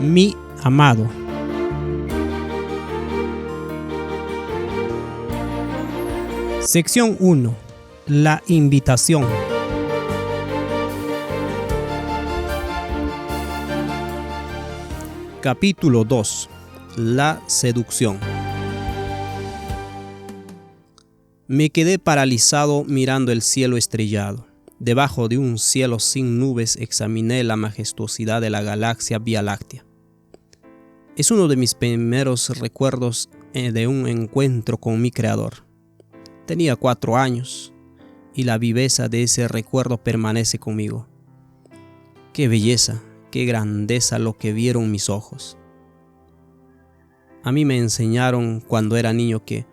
Mi amado. Sección 1. La invitación. Capítulo 2. La seducción. Me quedé paralizado mirando el cielo estrellado. Debajo de un cielo sin nubes examiné la majestuosidad de la galaxia Vía Láctea. Es uno de mis primeros recuerdos de un encuentro con mi Creador. Tenía 4 años y la viveza de ese recuerdo permanece conmigo. Qué belleza, qué grandeza lo que vieron mis ojos. A mí me enseñaron cuando era niño que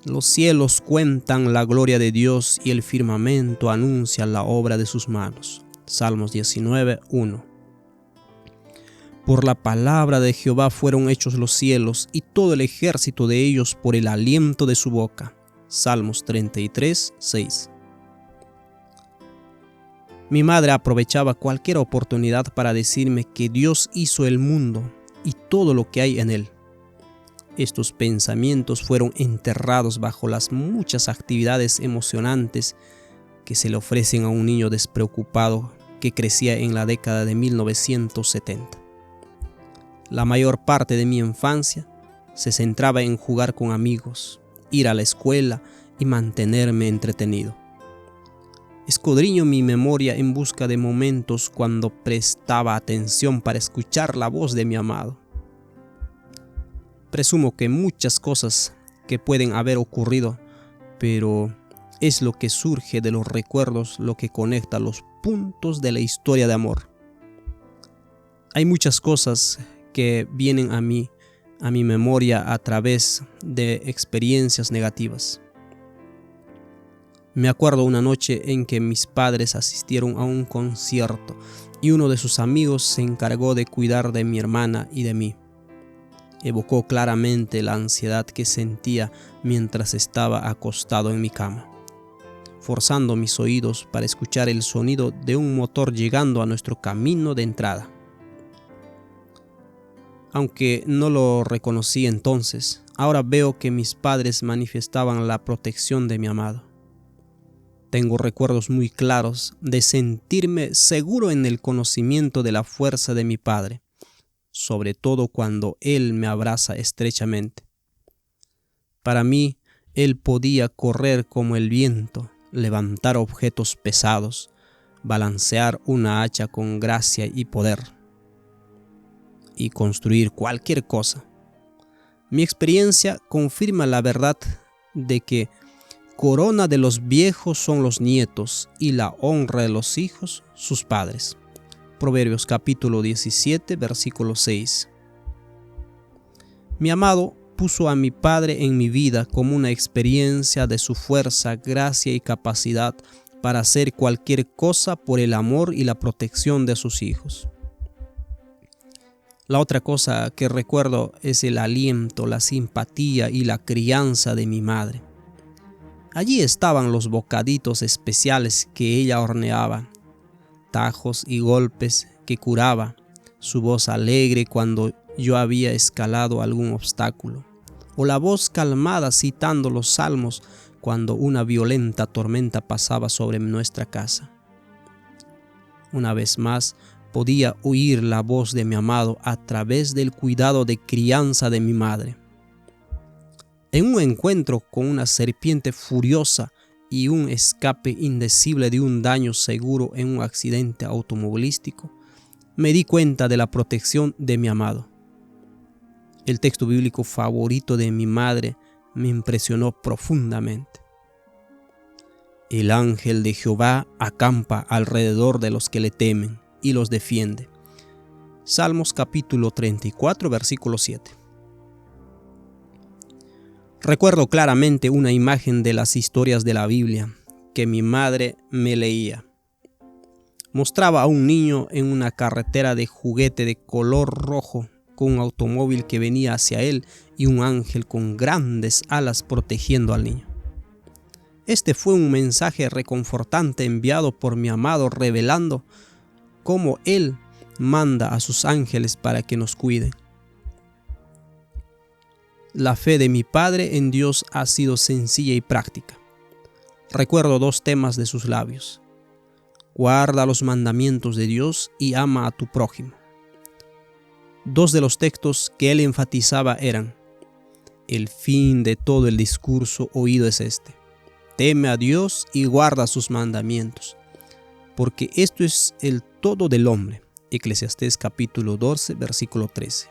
los cielos cuentan la gloria de Dios y el firmamento anuncia la obra de sus manos. Salmos 19:1. Por la palabra de Jehová fueron hechos los cielos y todo el ejército de ellos por el aliento de su boca. Salmos 33:6. Mi madre aprovechaba cualquier oportunidad para decirme que Dios hizo el mundo y todo lo que hay en él. Estos pensamientos fueron enterrados bajo las muchas actividades emocionantes que se le ofrecen a un niño despreocupado que crecía en la década de 1970. La mayor parte de mi infancia se centraba en jugar con amigos, ir a la escuela y mantenerme entretenido. Escudriño mi memoria en busca de momentos cuando prestaba atención para escuchar la voz de mi amado. Presumo que muchas cosas que pueden haber ocurrido, pero es lo que surge de los recuerdos lo que conecta los puntos de la historia de amor. Hay muchas cosas que vienen a mi memoria a través de experiencias negativas. Me acuerdo una noche en que mis padres asistieron a un concierto y uno de sus amigos se encargó de cuidar de mi hermana y de mí. Evocó claramente la ansiedad que sentía mientras estaba acostado en mi cama, forzando mis oídos para escuchar el sonido de un motor llegando a nuestro camino de entrada. Aunque no lo reconocí entonces, ahora veo que mis padres manifestaban la protección de mi amado. Tengo recuerdos muy claros de sentirme seguro en el conocimiento de la fuerza de mi padre, sobre todo cuando él me abraza estrechamente. Para mí, él podía correr como el viento, levantar objetos pesados, balancear una hacha con gracia y poder, y construir cualquier cosa. Mi experiencia confirma la verdad de que corona de los viejos son los nietos y la honra de los hijos sus padres. Proverbios capítulo 17, versículo 6. Mi amado puso a mi padre en mi vida como una experiencia de su fuerza, gracia y capacidad para hacer cualquier cosa por el amor y la protección de sus hijos. La otra cosa que recuerdo es el aliento, la simpatía y la crianza de mi madre. Allí estaban los bocaditos especiales que ella horneaba, tajos y golpes que curaba, su voz alegre cuando yo había escalado algún obstáculo, o la voz calmada citando los salmos cuando una violenta tormenta pasaba sobre nuestra casa. Una vez más, podía oír la voz de mi amado a través del cuidado de crianza de mi madre. En un encuentro con una serpiente furiosa y un escape indecible de un daño seguro en un accidente automovilístico, me di cuenta de la protección de mi amado. El texto bíblico favorito de mi madre me impresionó profundamente. El ángel de Jehová acampa alrededor de los que le temen y los defiende. Salmos capítulo 34, versículo 7. Recuerdo claramente una imagen de las historias de la Biblia que mi madre me leía. Mostraba a un niño en una carretera de juguete de color rojo con un automóvil que venía hacia él y un ángel con grandes alas protegiendo al niño. Este fue un mensaje reconfortante enviado por mi amado, revelando cómo él manda a sus ángeles para que nos cuiden. La fe de mi padre en Dios ha sido sencilla y práctica. Recuerdo 2 temas de sus labios: guarda los mandamientos de Dios y ama a tu prójimo. 2 de los textos que él enfatizaba eran: el fin de todo el discurso oído es este: teme a Dios y guarda sus mandamientos, porque esto es el todo del hombre. Eclesiastés capítulo 12, versículo 13.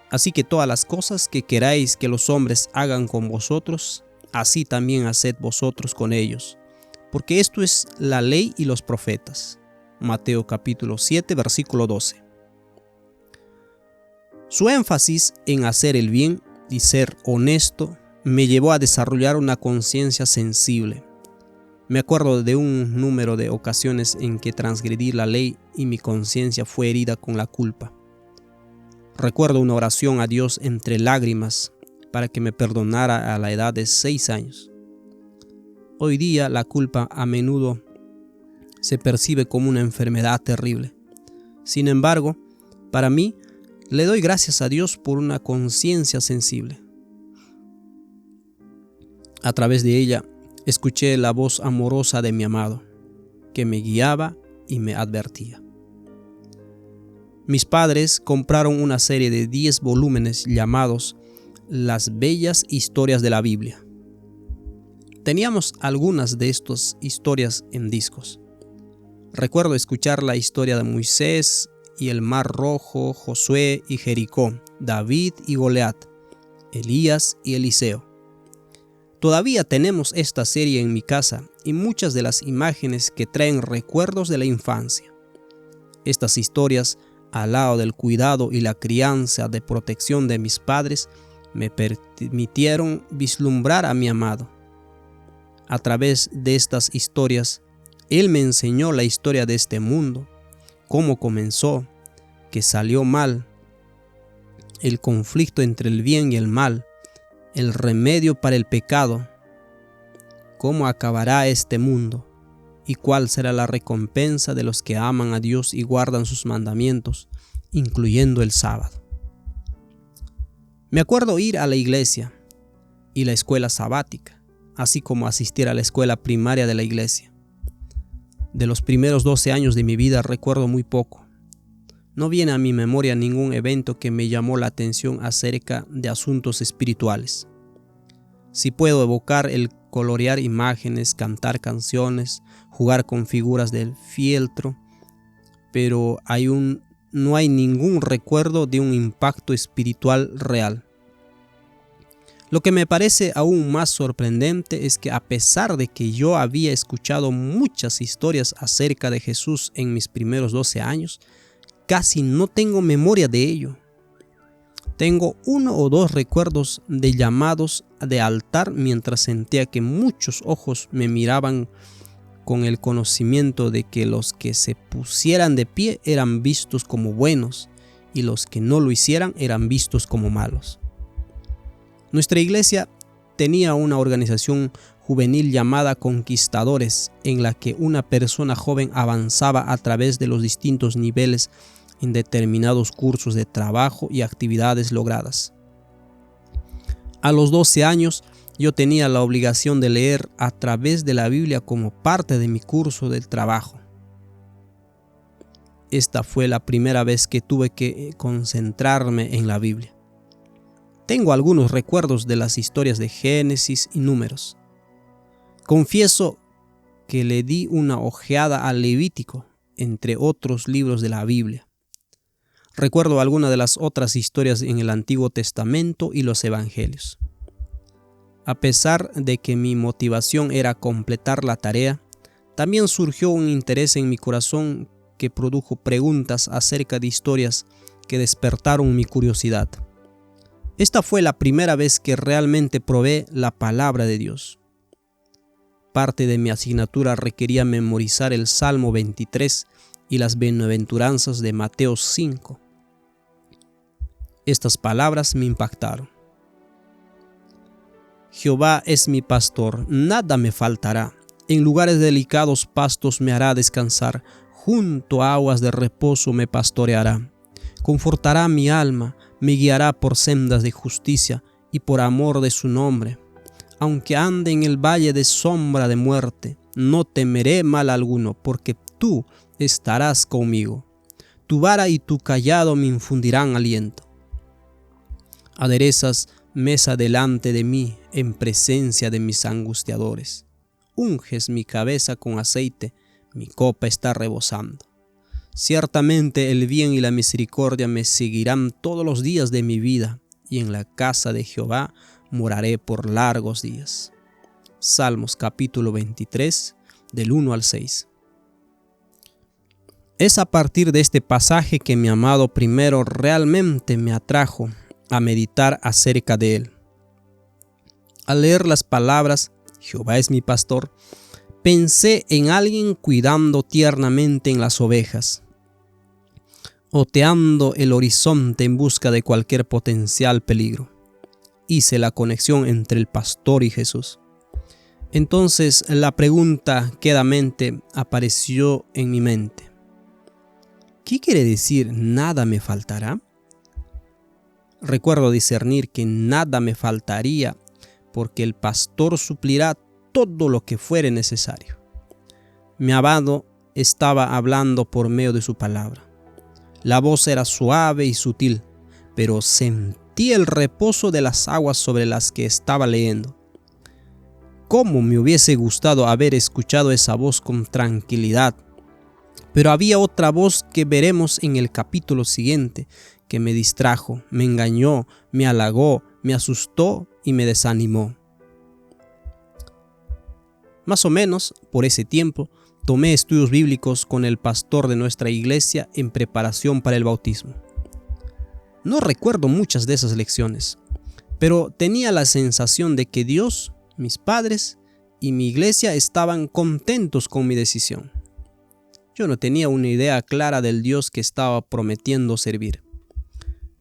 Así que todas las cosas que queráis que los hombres hagan con vosotros, así también haced vosotros con ellos, porque esto es la ley y los profetas. Mateo capítulo 7, versículo 12. Su énfasis en hacer el bien y ser honesto me llevó a desarrollar una conciencia sensible. Me acuerdo de un número de ocasiones en que transgredí la ley y mi conciencia fue herida con la culpa. Recuerdo una oración a Dios entre lágrimas para que me perdonara a la edad de 6 años. Hoy día la culpa a menudo se percibe como una enfermedad terrible. Sin embargo, para mí, le doy gracias a Dios por una conciencia sensible. A través de ella, escuché la voz amorosa de mi amado, que me guiaba y me advertía. Mis padres compraron una serie de 10 volúmenes llamados Las Bellas Historias de la Biblia. Teníamos algunas de estas historias en discos. Recuerdo escuchar la historia de Moisés y el Mar Rojo, Josué y Jericó, David y Goliat, Elías y Eliseo. Todavía tenemos esta serie en mi casa y muchas de las imágenes que traen recuerdos de la infancia. Estas historias, al lado del cuidado y la crianza de protección de mis padres, me permitieron vislumbrar a mi amado. A través de estas historias, él me enseñó la historia de este mundo, cómo comenzó, que salió mal, el conflicto entre el bien y el mal, el remedio para el pecado, cómo acabará este mundo y cuál será la recompensa de los que aman a Dios y guardan sus mandamientos, incluyendo el sábado. Me acuerdo ir a la iglesia y la escuela sabática, así como asistir a la escuela primaria de la iglesia. De los primeros 12 años de mi vida recuerdo muy poco. No viene a mi memoria ningún evento que me llamó la atención acerca de asuntos espirituales. Sí puedo evocar el colorear imágenes, cantar canciones, jugar con figuras del fieltro, pero no hay ningún recuerdo de un impacto espiritual real. Lo que me parece aún más sorprendente es que a pesar de que yo había escuchado muchas historias acerca de Jesús en mis primeros 12 años, casi no tengo memoria de ello. Tengo 1 o 2 recuerdos de llamados de altar mientras sentía que muchos ojos me miraban con el conocimiento de que los que se pusieran de pie eran vistos como buenos y los que no lo hicieran eran vistos como malos. Nuestra iglesia tenía una organización juvenil llamada Conquistadores, en la que una persona joven avanzaba a través de los distintos niveles en determinados cursos de trabajo y actividades logradas. A los 12 años, yo tenía la obligación de leer a través de la Biblia como parte de mi curso del trabajo. Esta fue la primera vez que tuve que concentrarme en la Biblia. Tengo algunos recuerdos de las historias de Génesis y Números. Confieso que le di una ojeada al Levítico, entre otros libros de la Biblia. Recuerdo algunas de las otras historias en el Antiguo Testamento y los Evangelios. A pesar de que mi motivación era completar la tarea, también surgió un interés en mi corazón que produjo preguntas acerca de historias que despertaron mi curiosidad. Esta fue la primera vez que realmente probé la palabra de Dios. Parte de mi asignatura requería memorizar el Salmo 23 y las bienaventuranzas de Mateo 5. Estas palabras me impactaron. Jehová es mi pastor, nada me faltará. En lugares delicados pastos me hará descansar. junto a aguas de reposo me pastoreará. Confortará mi alma, me guiará por sendas de justicia y por amor de su nombre. Aunque ande en el valle de sombra de muerte, no temeré mal alguno, porque tú estarás conmigo. Tu vara y tu cayado me infundirán aliento. Aderezas mesa delante de mí en presencia de mis angustiadores. Unges mi cabeza con aceite, mi copa está rebosando. Ciertamente el bien y la misericordia me seguirán todos los días de mi vida, y en la casa de Jehová moraré por largos días. Salmos capítulo 23, del 1 al 6. Es a partir de este pasaje que mi amado primero realmente me atrajo a meditar acerca de él. Al leer las palabras, Jehová es mi pastor, pensé en alguien cuidando tiernamente en las ovejas, oteando el horizonte en busca de cualquier potencial peligro. Hice la conexión entre el pastor y Jesús. Entonces la pregunta quedamente apareció en mi mente. ¿Qué quiere decir nada me faltará? Recuerdo discernir que nada me faltaría porque el pastor suplirá todo lo que fuere necesario. Mi amado estaba hablando por medio de su palabra. La voz era suave y sutil, pero sentí el reposo de las aguas sobre las que estaba leyendo. Cómo me hubiese gustado haber escuchado esa voz con tranquilidad. Pero había otra voz que veremos en el capítulo siguiente, que me distrajo, me engañó, me halagó, me asustó y me desanimó. Más o menos por ese tiempo, tomé estudios bíblicos con el pastor de nuestra iglesia en preparación para el bautismo. No recuerdo muchas de esas lecciones, pero tenía la sensación de que Dios, mis padres y mi iglesia estaban contentos con mi decisión. Yo no tenía una idea clara del Dios que estaba prometiendo servir.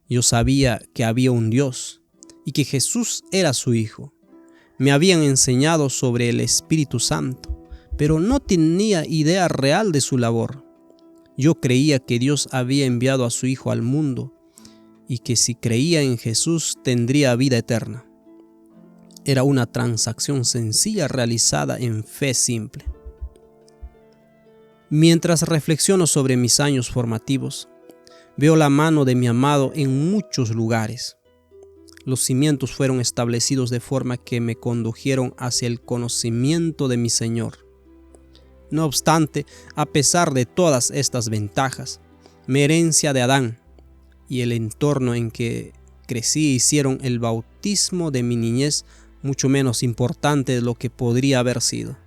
Yo sabía que había un Dios y que Jesús era su Hijo. Me habían enseñado sobre el Espíritu Santo, pero no tenía idea real de su labor. Yo creía que Dios había enviado a su Hijo al mundo y que si creía en Jesús tendría vida eterna. Era una transacción sencilla realizada en fe simple. Mientras reflexiono sobre mis años formativos, veo la mano de mi amado en muchos lugares. Los cimientos fueron establecidos de forma que me condujeron hacia el conocimiento de mi Señor. No obstante, a pesar de todas estas ventajas, mi herencia de Adán y el entorno en que crecí hicieron el bautismo de mi niñez mucho menos importante de lo que podría haber sido.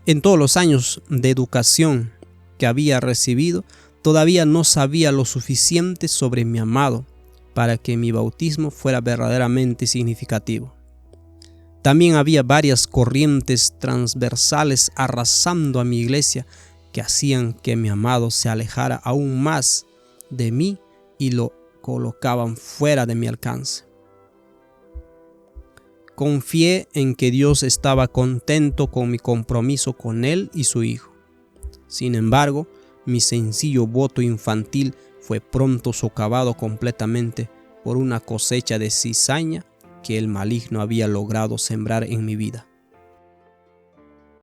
En todos los años de educación que había recibido, todavía no sabía lo suficiente sobre mi amado para que mi bautismo fuera verdaderamente significativo. También había varias corrientes transversales arrasando a mi iglesia que hacían que mi amado se alejara aún más de mí y lo colocaban fuera de mi alcance. Confié en que Dios estaba contento con mi compromiso con Él y su Hijo. Sin embargo, mi sencillo voto infantil fue pronto socavado completamente por una cosecha de cizaña que el maligno había logrado sembrar en mi vida.